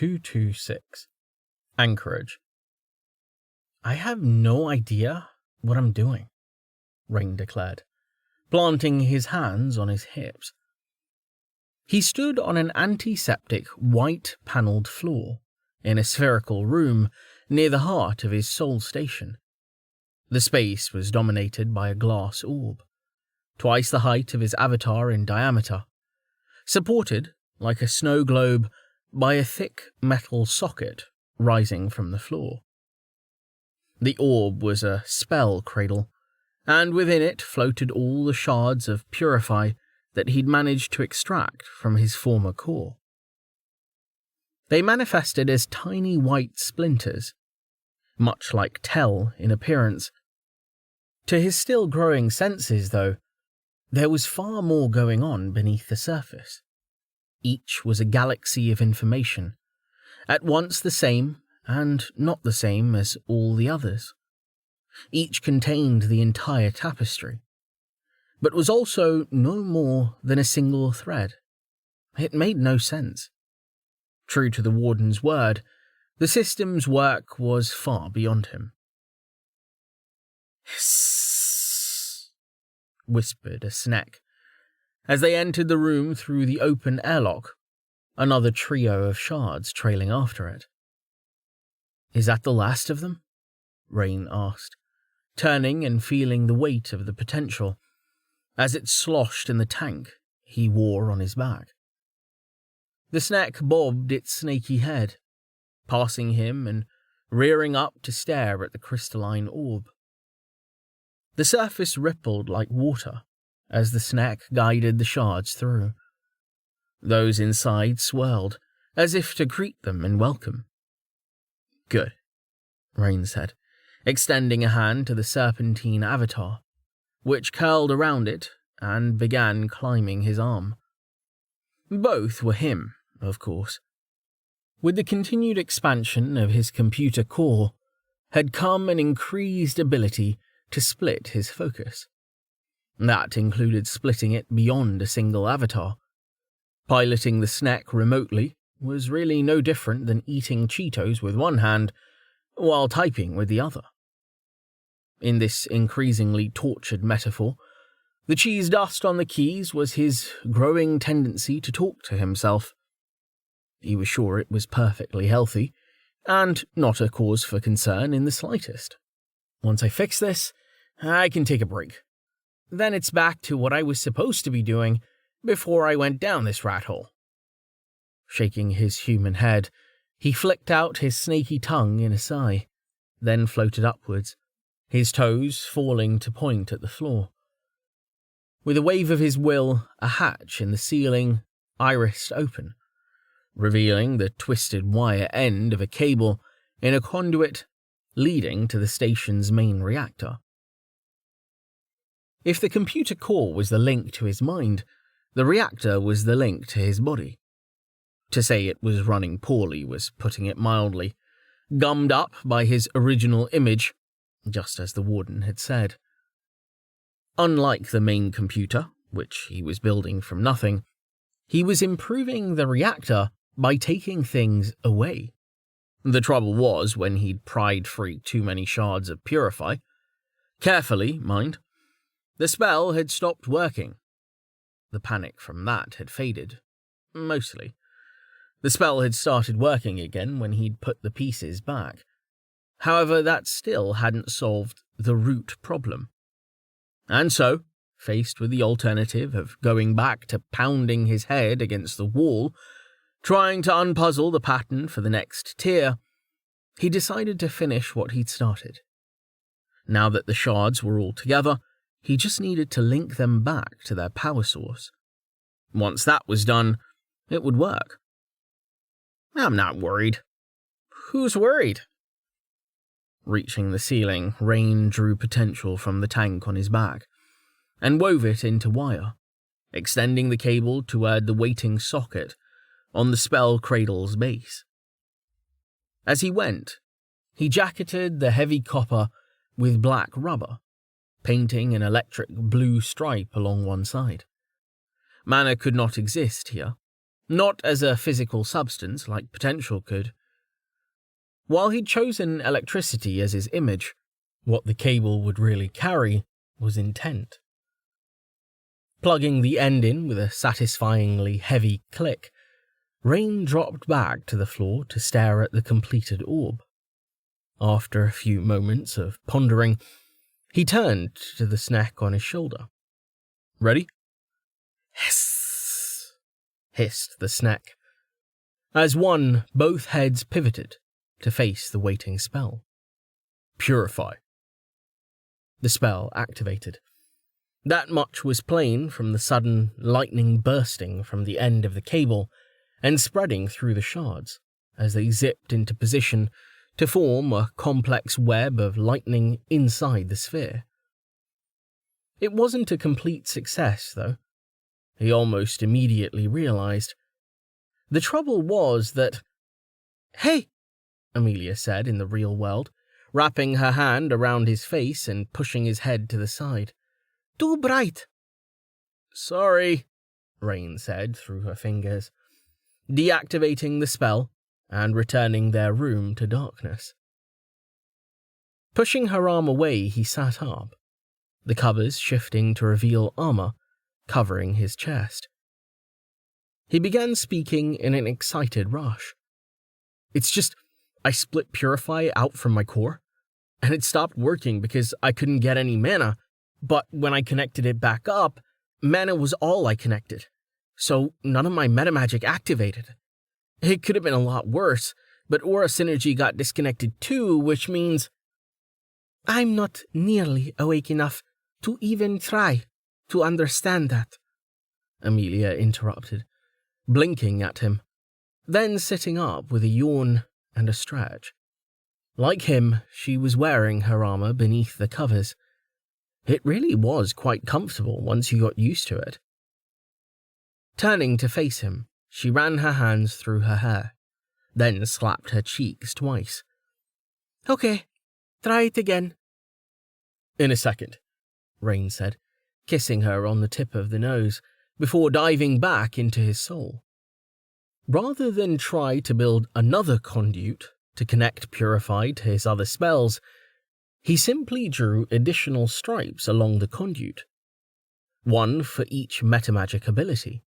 226, Anchorage. I have no idea what I'm doing, Rain declared, planting his hands on his hips. He stood on an antiseptic white-panelled floor in a spherical room near the heart of his soul station. The space was dominated by a glass orb, twice the height of his avatar in diameter, supported, like a snow globe, by a thick metal socket rising from the floor. The orb was a spell cradle, and within it floated all the shards of Purify that he'd managed to extract from his former core. They manifested as tiny white splinters, much like Tell in appearance. To his still growing senses, though, there was far more going on beneath the surface. Each was a galaxy of information, at once the same and not the same as all the others. Each contained the entire tapestry, but was also no more than a single thread. It made no sense. True to the Warden's word, the system's work was far beyond him. "Hiss," whispered a Sneck, as they entered the room through the open airlock, another trio of shards trailing after it. "Is that the last of them?" Rain asked, turning and feeling the weight of the potential as it sloshed in the tank he wore on his back. The Sneck bobbed its snaky head, passing him and rearing up to stare at the crystalline orb. The surface rippled like water as the Sneck guided the shards through. Those inside swirled, as if to greet them in welcome. "Good," Rain said, extending a hand to the serpentine avatar, which curled around it and began climbing his arm. Both were him, of course. With the continued expansion of his computer core had come an increased ability to split his focus. That included splitting it beyond a single avatar. Piloting the Sneck remotely was really no different than eating Cheetos with one hand while typing with the other. In this increasingly tortured metaphor, the cheese dust on the keys was his growing tendency to talk to himself. He was sure it was perfectly healthy, and not a cause for concern in the slightest. Once I fix this, I can take a break. Then it's back to what I was supposed to be doing before I went down this rat hole. Shaking his human head, he flicked out his snaky tongue in a sigh, then floated upwards, his toes falling to point at the floor. With a wave of his will, a hatch in the ceiling irised open, revealing the twisted wire end of a cable in a conduit leading to the station's main reactor. If the computer core was the link to his mind, the reactor was the link to his body. To say it was running poorly was putting it mildly, gummed up by his original image, just as the Warden had said. Unlike the main computer, which he was building from nothing, he was improving the reactor by taking things away. The trouble was when he'd pried free too many shards of Purify. Carefully, mind. The spell had stopped working. The panic from that had faded. Mostly. The spell had started working again when he'd put the pieces back. However, that still hadn't solved the root problem. And so, faced with the alternative of going back to pounding his head against the wall, trying to unpuzzle the pattern for the next tier, he decided to finish what he'd started. Now that the shards were all together, he just needed to link them back to their power source. Once that was done, it would work. I'm not worried. Who's worried? Reaching the ceiling, Rain drew potential from the tank on his back and wove it into wire, extending the cable toward the waiting socket on the spell cradle's base. As he went, he jacketed the heavy copper with black rubber, painting an electric blue stripe along one side. Mana could not exist here, Not as a physical substance like potential could. While he'd chosen electricity as his image, what the cable would really carry was intent. Plugging the end in with a satisfyingly heavy click, Rain dropped back to the floor to stare at the completed orb. After a few moments of pondering, he turned to the snack on his shoulder. "Ready?" "Hiss," hissed the snack. As one, both heads pivoted to face the waiting spell. "Purify." The spell activated. That much was plain from the sudden lightning bursting from the end of the cable and spreading through the shards as they zipped into position to form a complex web of lightning inside the sphere. It wasn't a complete success, though. He almost immediately realized. The trouble was that... "Hey," Amelia said in the real world, wrapping her hand around his face and pushing his head to the side. "Too bright." "Sorry," Rain said through her fingers, deactivating the spell and returning their room to darkness. Pushing her arm away, he sat up, the covers shifting to reveal armor covering his chest. He began speaking in an excited rush. "It's just, I split Purify out from my core, and it stopped working because I couldn't get any mana, but when I connected it back up, mana was all I connected, so none of my metamagic activated. It could have been a lot worse, but Aura Synergy got disconnected too, which means..." "I'm not nearly awake enough to even try to understand that," Amelia interrupted, blinking at him, then sitting up with a yawn and a stretch. Like him, she was wearing her armor beneath the covers. It really was quite comfortable once you got used to it. Turning to face him, she ran her hands through her hair, then slapped her cheeks twice. "Okay, try it again." "In a second," Rain said, kissing her on the tip of the nose, before diving back into his soul. Rather than try to build another conduit to connect Purify to his other spells, he simply drew additional stripes along the conduit, one for each metamagic ability.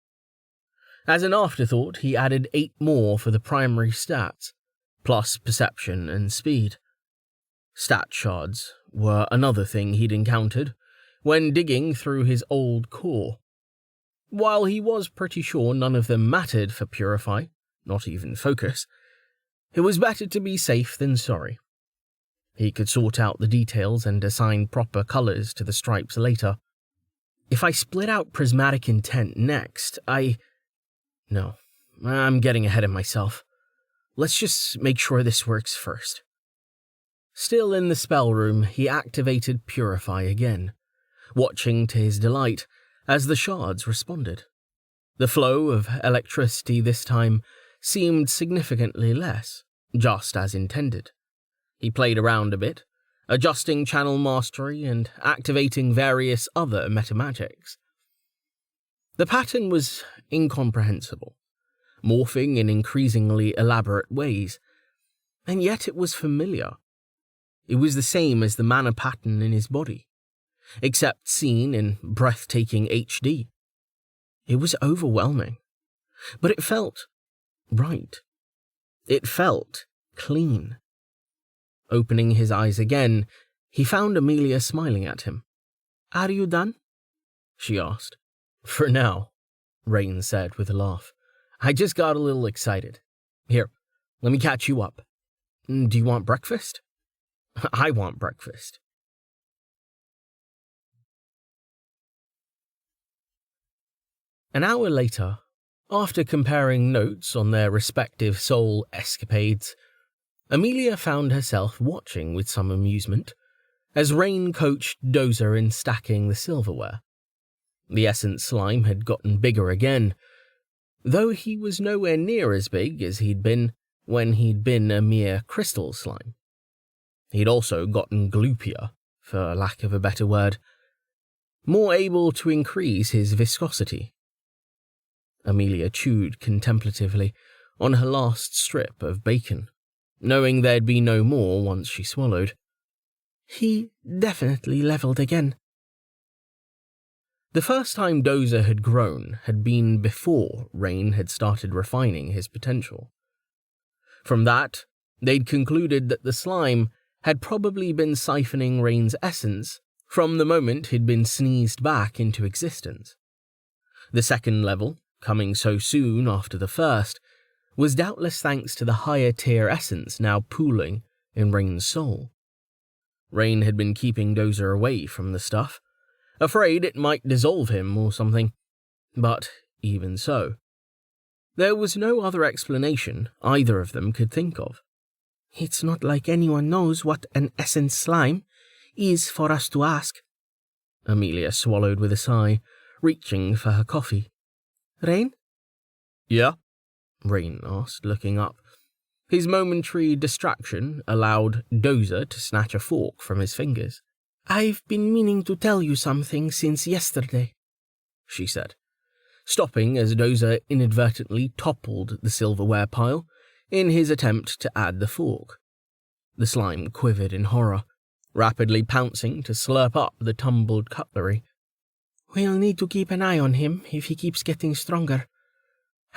As an afterthought, he added 8 more for the primary stats, plus perception and speed. Stat shards were another thing he'd encountered when digging through his old core. While he was pretty sure none of them mattered for Purify, not even Focus, it was better to be safe than sorry. He could sort out the details and assign proper colors to the stripes later. If I split out Prismatic Intent next, No, I'm getting ahead of myself. Let's just make sure this works first. Still in the spell room, he activated Purify again, watching to his delight as the shards responded. The flow of electricity this time seemed significantly less, just as intended. He played around a bit, adjusting channel mastery and activating various other metamagics. The pattern was incomprehensible, morphing in increasingly elaborate ways, and yet it was familiar. It was the same as the mana pattern in his body, except seen in breathtaking HD. It was overwhelming, but it felt right. It felt clean. Opening his eyes again, he found Amelia smiling at him. "Are you done?" she asked. "For now," Rain said with a laugh. "I just got a little excited. Here, let me catch you up. Do you want breakfast?" "I want breakfast." An hour later, after comparing notes on their respective soul escapades, Amelia found herself watching with some amusement as Rain coached Dozer in stacking the silverware. The essence slime had gotten bigger again, though he was nowhere near as big as he'd been when he'd been a mere crystal slime. He'd also gotten gloopier, for lack of a better word, more able to increase his viscosity. Amelia chewed contemplatively on her last strip of bacon, knowing there'd be no more once she swallowed. He definitely leveled again. The first time Dozer had grown had been before Rain had started refining his potential. From that, they'd concluded that the slime had probably been siphoning Rain's essence from the moment he'd been sneezed back into existence. The second level, coming so soon after the first, was doubtless thanks to the higher-tier essence now pooling in Rain's soul. Rain had been keeping Dozer away from the stuff, afraid it might dissolve him or something, but even so, there was no other explanation either of them could think of. It's not like anyone knows what an essence slime is for us to ask. Amelia swallowed with a sigh, reaching for her coffee. Rain? Yeah? Rain asked, looking up. His momentary distraction allowed Dozer to snatch a fork from his fingers. I've been meaning to tell you something since yesterday, she said, stopping as Dozer inadvertently toppled the silverware pile in his attempt to add the fork. The slime quivered in horror, rapidly pouncing to slurp up the tumbled cutlery. We'll need to keep an eye on him if he keeps getting stronger.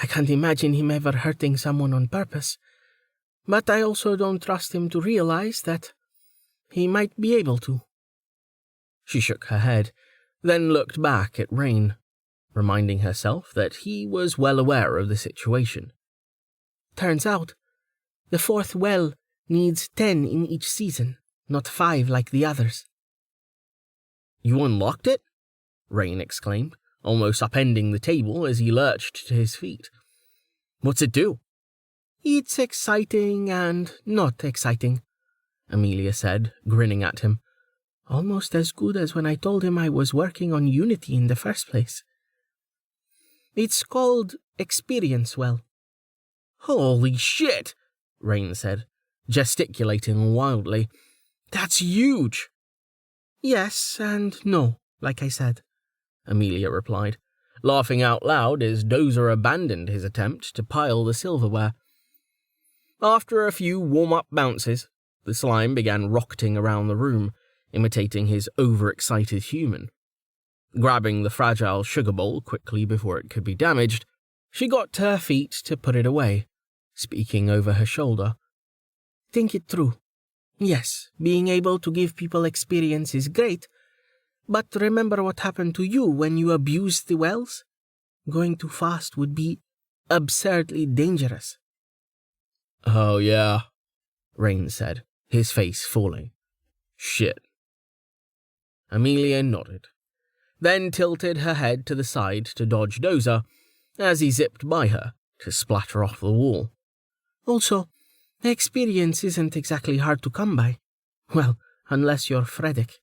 I can't imagine him ever hurting someone on purpose, but I also don't trust him to realize that he might be able to. She shook her head, then looked back at Rain, reminding herself that he was well aware of the situation. Turns out, the fourth well needs 10 in each season, not 5 like the others. You unlocked it? Rain exclaimed, almost upending the table as he lurched to his feet. What's it do? It's exciting and not exciting, Amelia said, grinning at him. Almost as good as when I told him I was working on Unity in the first place. It's called Experience Well. Holy shit, Rain said, gesticulating wildly. That's huge. Yes and no, like I said, Amelia replied, laughing out loud as Dozer abandoned his attempt to pile the silverware. After a few warm-up bounces, the slime began rocketing around the room, imitating his overexcited human. Grabbing the fragile sugar bowl quickly before it could be damaged, she got to her feet to put it away, speaking over her shoulder. Think it through. Yes, being able to give people experience is great, but remember what happened to you when you abused the wells? Going too fast would be absurdly dangerous. Oh yeah, Rain said, his face falling. Shit. Amelia nodded, then tilted her head to the side to dodge Dozer as he zipped by her to splatter off the wall. Also, experience isn't exactly hard to come by. Well, unless you're Freddick,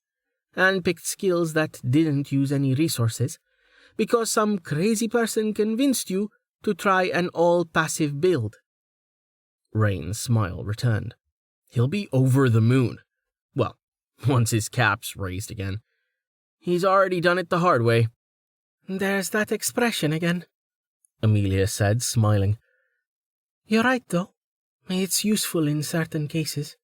and picked skills that didn't use any resources, because some crazy person convinced you to try an all-passive build. Rain's smile returned. He'll be over the moon. Well, once his cap's raised again. He's already done it the hard way. There's that expression again, Amelia said, smiling. You're right, though. It's useful in certain cases.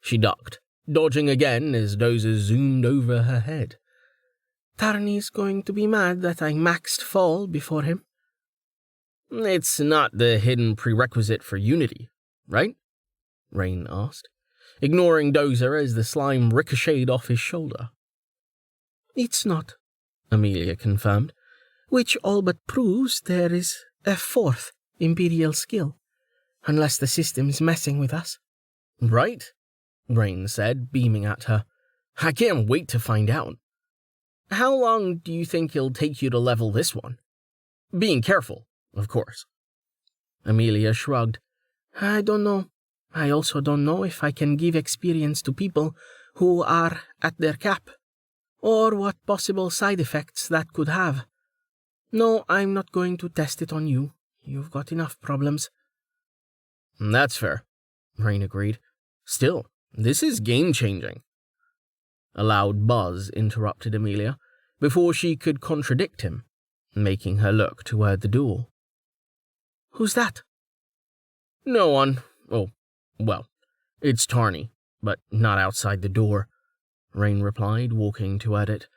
She ducked, dodging again as Dozer zoomed over her head. Tarney's going to be mad that I maxed fall before him. It's not the hidden prerequisite for Unity, right? Rain asked, ignoring Dozer as the slime ricocheted off his shoulder. It's not, Amelia confirmed, which all but proves there is a fourth Imperial skill, unless the system's messing with us. Right, Rain said, beaming at her. I can't wait to find out. How long do you think it'll take you to level this one? Being careful, of course. Amelia shrugged. I don't know. I also don't know if I can give experience to people who are at their cap, or what possible side effects that could have. No, I'm not going to test it on you. You've got enough problems. That's fair, Rain agreed. Still, this is game-changing. A loud buzz interrupted Amelia before she could contradict him. making her look toward the door. "Who's that?" "No one. Oh, well, it's Tarny, but not outside the door," Rain replied, walking toward it.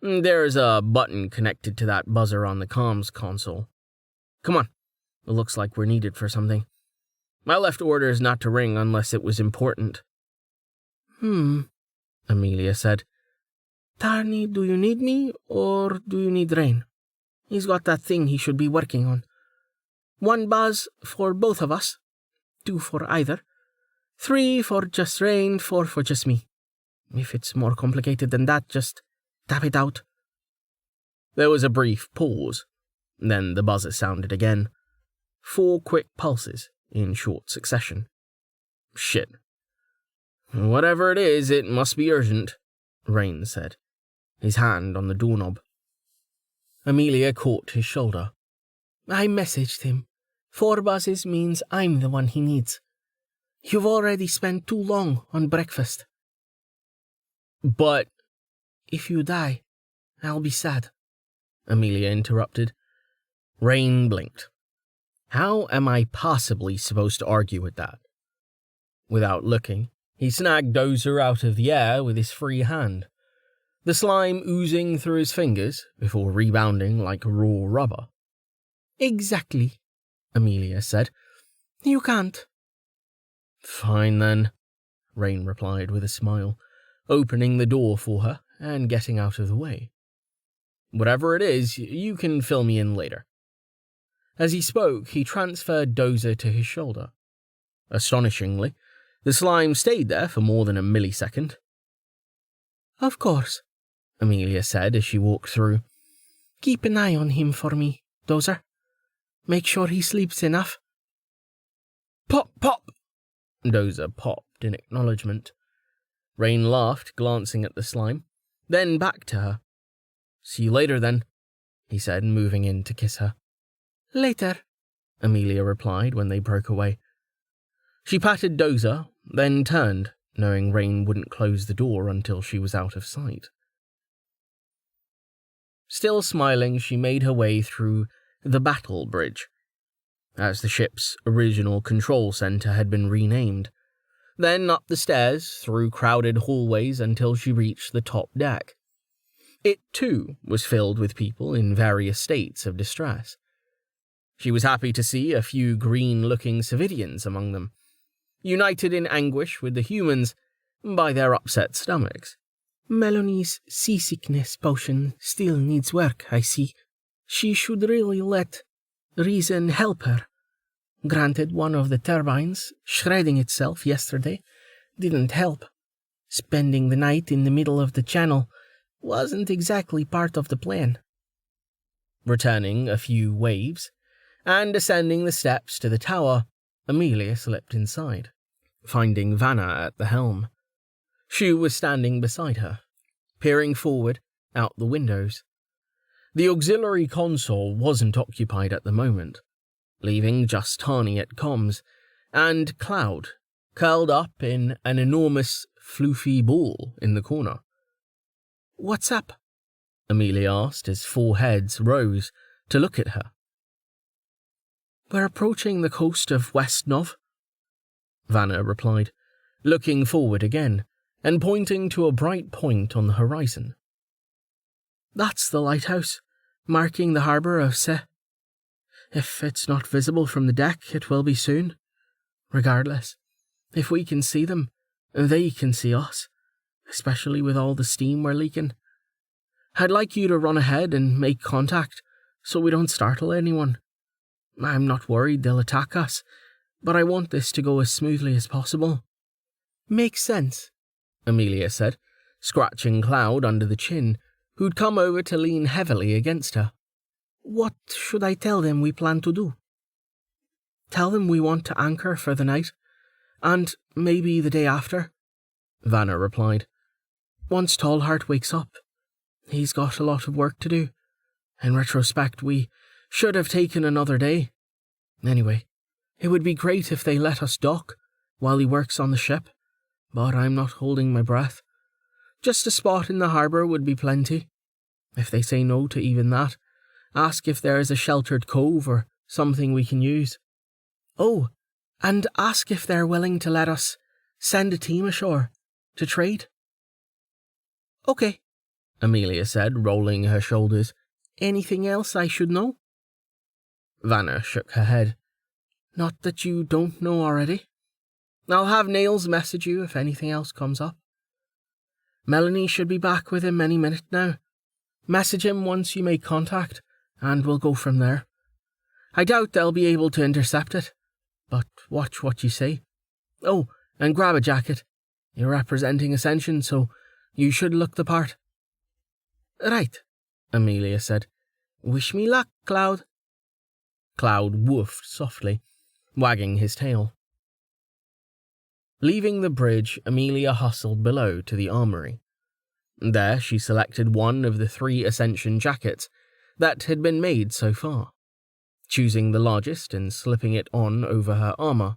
"There's a button connected to that buzzer on the comms console. Come on, it looks like we're needed for something. I left orders not to ring unless it was important." Amelia said. "Tarny, do you need me, or do you need Rain? He's got that thing he should be working on. 1 buzz for both of us, 2 for either, 3 for just Rain, 4 for just me. If it's more complicated than that, just tap it out." There was a brief pause. Then the buzzer sounded again. 4 quick pulses in short succession. "Shit. Whatever it is, it must be urgent," Rain said, his hand on the doorknob. Amelia caught his shoulder. "I messaged him. 4 buzzes means I'm the one he needs. You've already spent too long on breakfast." "But—" "If you die, I'll be sad," Amelia interrupted. Rain blinked. How am I possibly supposed to argue with that? Without looking, he snagged Dozer out of the air with his free hand, the slime oozing through his fingers before rebounding like raw rubber. "Exactly," Amelia said. "You can't." "Fine then," Rain replied with a smile, opening the door for her and getting out of the way. "Whatever it is, you can fill me in later." As he spoke, he transferred Dozer to his shoulder. Astonishingly, the slime stayed there for more than a millisecond. "Of course," Amelia said as she walked through. "Keep an eye on him for me, Dozer. Make sure he sleeps enough." "Pop, pop!" Dozer popped in acknowledgement. Rain laughed, glancing at the slime, then back to her. "See you later, then," he said, moving in to kiss her. "Later," Amelia replied when they broke away. She patted Dozer, then turned, knowing Rain wouldn't close the door until she was out of sight. Still smiling, she made her way through the Battle Bridge, as the ship's original control center had been renamed, then up the stairs through crowded hallways until she reached the top deck. It, too, was filled with people in various states of distress. She was happy to see a few green-looking civilians among them, united in anguish with the humans by their upset stomachs. "Melanie's seasickness potion still needs work, I see. She should really let reason help her. Granted, one of the turbines, shredding itself yesterday, didn't help. Spending the night in the middle of the channel wasn't exactly part of the plan." Returning a few waves, and ascending the steps to the tower, Amelia slipped inside, finding Vanna at the helm. Shu was standing beside her, peering forward out the windows. The auxiliary console wasn't occupied at the moment, leaving just Tani at comms, and Cloud, curled up in an enormous, floofy ball in the corner. "What's up?" Amelia asked as 4 heads rose to look at her. "We're approaching the coast of West Nov," Vanna replied, looking forward again and pointing to a bright point on the horizon. "That's the lighthouse, marking the harbour of Se. If it's not visible from the deck, it will be soon. Regardless, if we can see them, they can see us, especially with all the steam we're leaking. I'd like you to run ahead and make contact so we don't startle anyone. I'm not worried they'll attack us, but I want this to go as smoothly as possible." "Makes sense," Amelia said, scratching Cloud under the chin, who'd come over to lean heavily against her. "What should I tell them we plan to do?" "Tell them we want to anchor for the night, and maybe the day after," Vanna replied. "Once Tallheart wakes up, he's got a lot of work to do. In retrospect, we should have taken another day. Anyway, it would be great if they let us dock while he works on the ship, but I'm not holding my breath. Just a spot in the harbour would be plenty. If they say no to even that, Ask if there is a sheltered cove or something we can use. Oh, and ask if they're willing to let us send a team ashore to trade. Okay, Amelia said, rolling her shoulders. Anything else I should know? Vanna shook her head. Not that you don't know already. I'll have Nails message you if anything else comes up. Melanie should be back with him any minute now. Message him once you make contact, and we'll go from there. I doubt they'll be able to intercept it, but watch what you say. Oh, and grab a jacket. You're representing Ascension, so you should look the part. Right, Amelia said. Wish me luck, Cloud. Cloud woofed softly, wagging his tail. Leaving the bridge, Amelia hustled below to the armory. There she selected one of the 3 Ascension jackets that had been made so far, choosing the largest and slipping it on over her armor.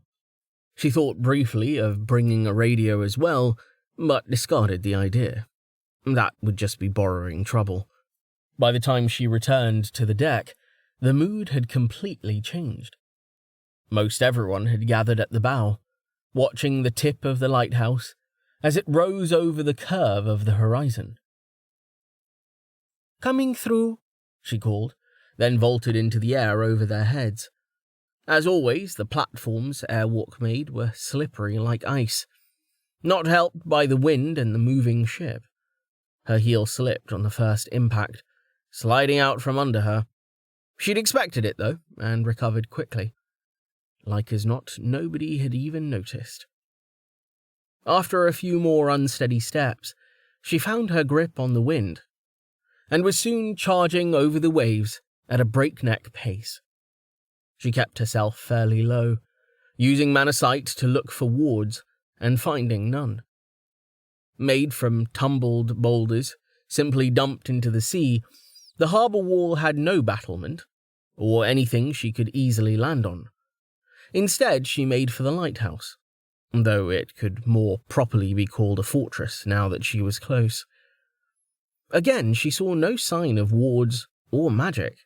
She thought briefly of bringing a radio as well, but discarded the idea. That would just be borrowing trouble. By the time she returned to the deck, the mood had completely changed. Most everyone had gathered at the bow, watching the tip of the lighthouse as it rose over the curve of the horizon. Coming through, she called, then vaulted into the air over their heads. As always, the platforms Airwalk made were slippery like ice, not helped by the wind and the moving ship. Her heel slipped on the first impact, sliding out from under her. She'd expected it, though, and recovered quickly. Like as not, nobody had even noticed. After a few more unsteady steps, she found her grip on the wind, and was soon charging over the waves at a breakneck pace. She kept herself fairly low, using Manasight to look for wards and finding none. Made from tumbled boulders, simply dumped into the sea, the harbour wall had no battlement, or anything she could easily land on. Instead, she made for the lighthouse, though it could more properly be called a fortress now that she was close. Again, she saw no sign of wards or magic,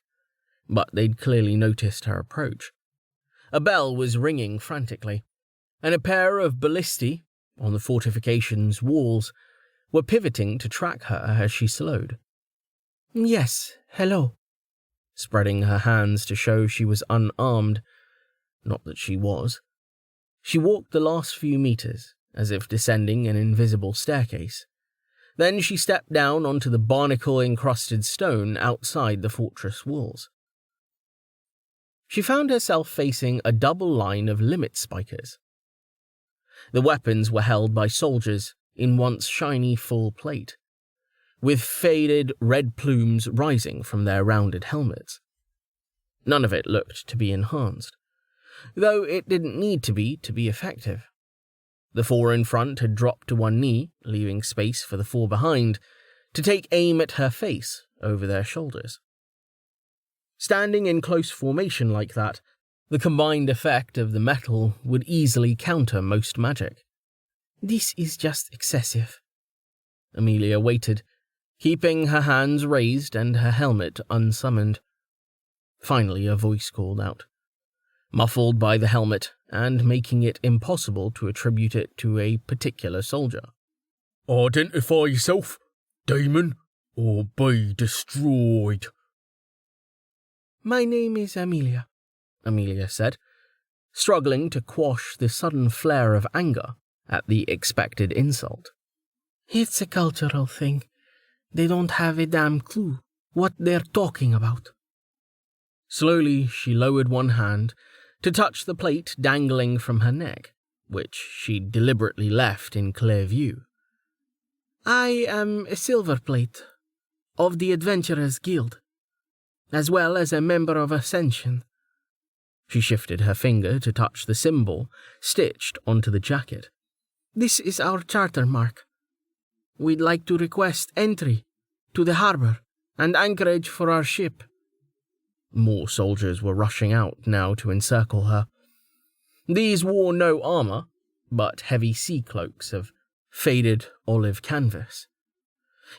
but they'd clearly noticed her approach. A bell was ringing frantically, and a pair of ballistae on the fortification's walls were pivoting to track her as she slowed. Yes, hello. Spreading her hands to show she was unarmed, not that she was. She walked the last few meters, as if descending an invisible staircase. Then she stepped down onto the barnacle-encrusted stone outside the fortress walls. She found herself facing a double line of limit spikers. The weapons were held by soldiers in once shiny full plate, with faded red plumes rising from their rounded helmets. None of it looked to be enhanced, though it didn't need to be effective. The 4 in front had dropped to one knee, leaving space for the 4 behind to take aim at her face over their shoulders. Standing in close formation like that, the combined effect of the metal would easily counter most magic. This is just excessive. Amelia waited, keeping her hands raised and her helmet unsummoned. Finally, a voice called out, muffled by the helmet and making it impossible to attribute it to a particular soldier. Identify yourself, demon, or be destroyed. My name is Amelia, Amelia said, struggling to quash the sudden flare of anger at the expected insult. It's a cultural thing. They don't have a damn clue what they're talking about. Slowly, she lowered one hand to touch the plate dangling from her neck, which she'd deliberately left in clear view. I am a silver plate of the Adventurers Guild, as well as a member of Ascension. She shifted her finger to touch the symbol stitched onto the jacket. This is our charter mark. We'd like to request entry to the harbour and anchorage for our ship. More soldiers were rushing out now to encircle her. These wore no armour, but heavy sea cloaks of faded olive canvas.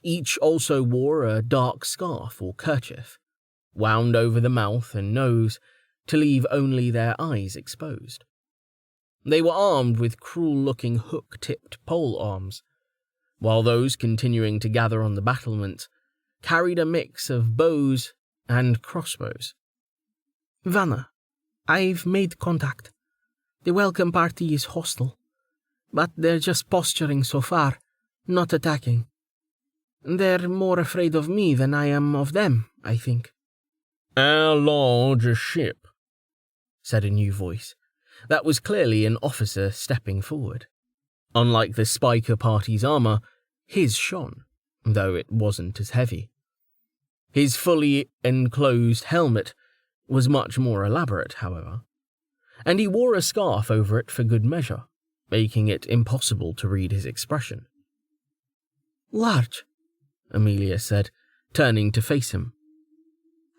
Each also wore a dark scarf or kerchief, wound over the mouth and nose to leave only their eyes exposed. They were armed with cruel-looking hook-tipped pole arms, while those continuing to gather on the battlements carried a mix of bows and crossbows. Vanna, I've made contact. The welcome party is hostile, but they're just posturing so far, not attacking. They're more afraid of me than I am of them, I think. "How large a ship?" said a new voice. That was clearly an officer stepping forward. Unlike the Spiker party's armour, his shone, though it wasn't as heavy. His fully enclosed helmet was much more elaborate, however, and he wore a scarf over it for good measure, making it impossible to read his expression. Large, Amelia said, turning to face him.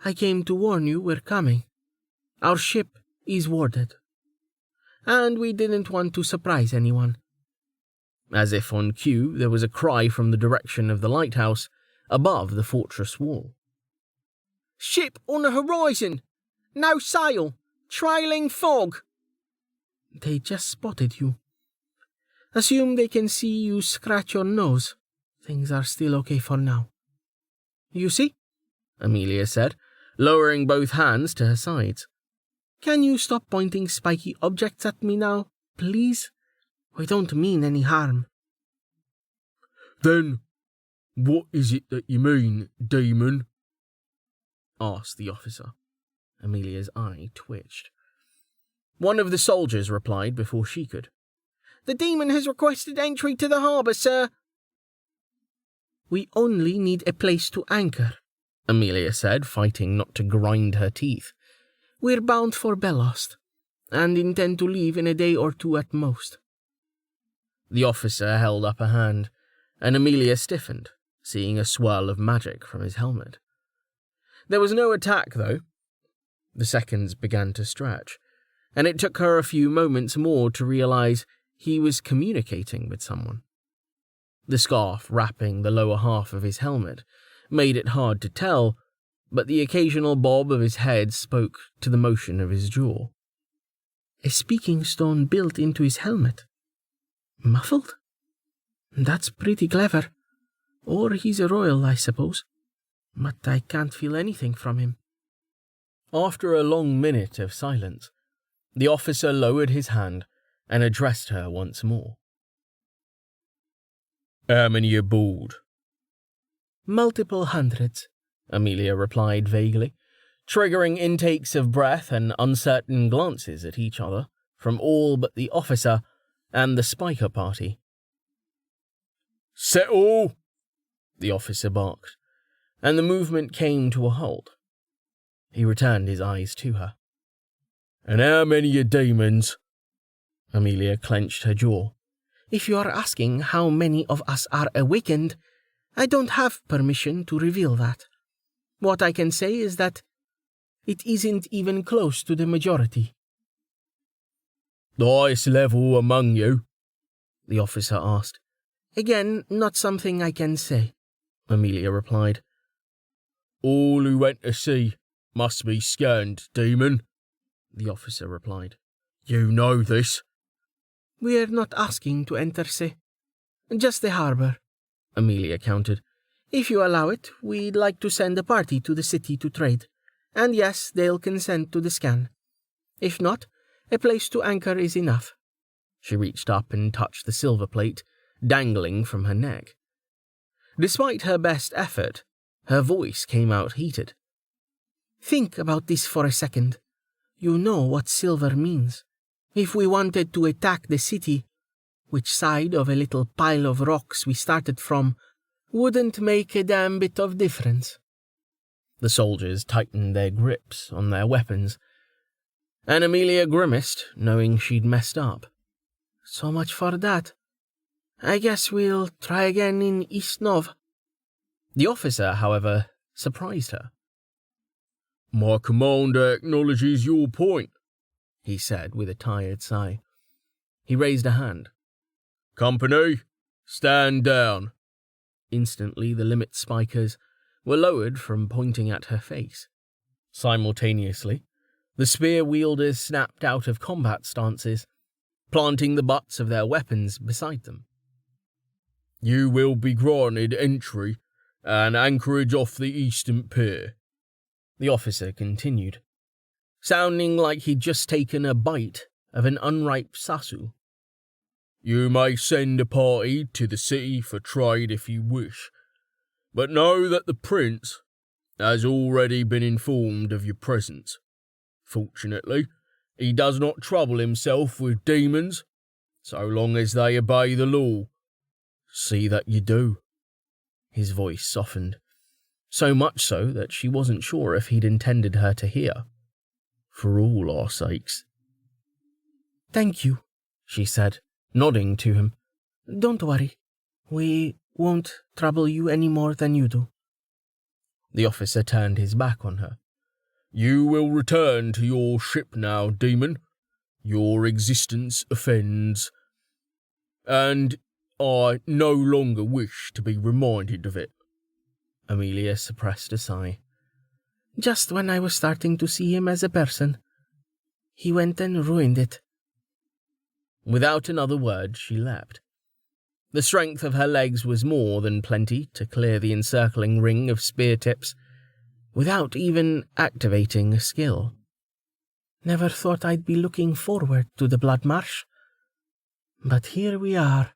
I came to warn you we're coming. Our ship is warded. And we didn't want to surprise anyone. As if on cue, there was a cry from the direction of the lighthouse above the fortress wall. Ship on the horizon! No sail! Trailing fog! They just spotted you. Assume they can see you scratch your nose. Things are still okay for now. You see? Amelia said, lowering both hands to her sides. Can you stop pointing spiky objects at me now, please? We don't mean any harm. "Then, what is it that you mean, demon?" asked the officer. Amelia's eye twitched. One of the soldiers replied before she could. "The demon has requested entry to the harbour, sir." "We only need a place to anchor," Amelia said, fighting not to grind her teeth. "We're bound for Bellost, and intend to leave in a day or two at most." The officer held up a hand, and Amelia stiffened, seeing a swirl of magic from his helmet. There was no attack, though. The seconds began to stretch, and it took her a few moments more to realize he was communicating with someone. The scarf wrapping the lower half of his helmet made it hard to tell, but the occasional bob of his head spoke to the motion of his jaw. A speaking stone built into his helmet. Muffled? That's pretty clever. Or he's a royal, I suppose. But I can't feel anything from him. After a long minute of silence, the officer lowered his hand and addressed her once more. "How many aboard?" "Multiple hundreds," Amelia replied vaguely, triggering intakes of breath and uncertain glances at each other from all but the officer and the Spiker party. "Settle!" the officer barked, and the movement came to a halt. He returned his eyes to her. "And how many are demons?" Amelia clenched her jaw. "If you are asking how many of us are awakened, I don't have permission to reveal that. What I can say is that it isn't even close to the majority." "The highest level among you?" the officer asked. "Again, not something I can say," Amelia replied. "All who went to sea must be scanned, demon," the officer replied. "You know this." "We're not asking to enter sea. Just the harbour," Amelia countered. "If you allow it, we'd like to send a party to the city to trade. And yes, they'll consent to the scan. If not, a place to anchor is enough." She reached up and touched the silver plate, dangling from her neck. Despite her best effort, her voice came out heated. "Think about this for a second. You know what silver means. If we wanted to attack the city, which side of a little pile of rocks we started from wouldn't make a damn bit of difference." The soldiers tightened their grips on their weapons, and Amelia grimaced, knowing she'd messed up. "So much for that. I guess we'll try again in East Nov." The officer, however, surprised her. "My commander acknowledges your point," he said with a tired sigh. He raised a hand. "Company, stand down." Instantly the limit spikers were lowered from pointing at her face. Simultaneously, the spear wielders snapped out of combat stances, planting the butts of their weapons beside them. You will be granted entry and anchorage off the eastern pier, the officer continued, sounding like he'd just taken a bite of an unripe sasu. You may send a party to the city for trade if you wish, but know that the prince has already been informed of your presence. Fortunately, he does not trouble himself with demons, so long as they obey the law. See that you do. His voice softened, so much so that she wasn't sure if he'd intended her to hear. For all our sakes. Thank you, she said, nodding to him. Don't worry. We won't trouble you any more than you do. The officer turned his back on her. You will return to your ship now, demon. Your existence offends. And I no longer wish to be reminded of it. Amelia suppressed a sigh. Just when I was starting to see him as a person, he went and ruined it. Without another word, she leapt. The strength of her legs was more than plenty to clear the encircling ring of spear tips, without even activating a skill. Never thought I'd be looking forward to the blood marsh. But here we are.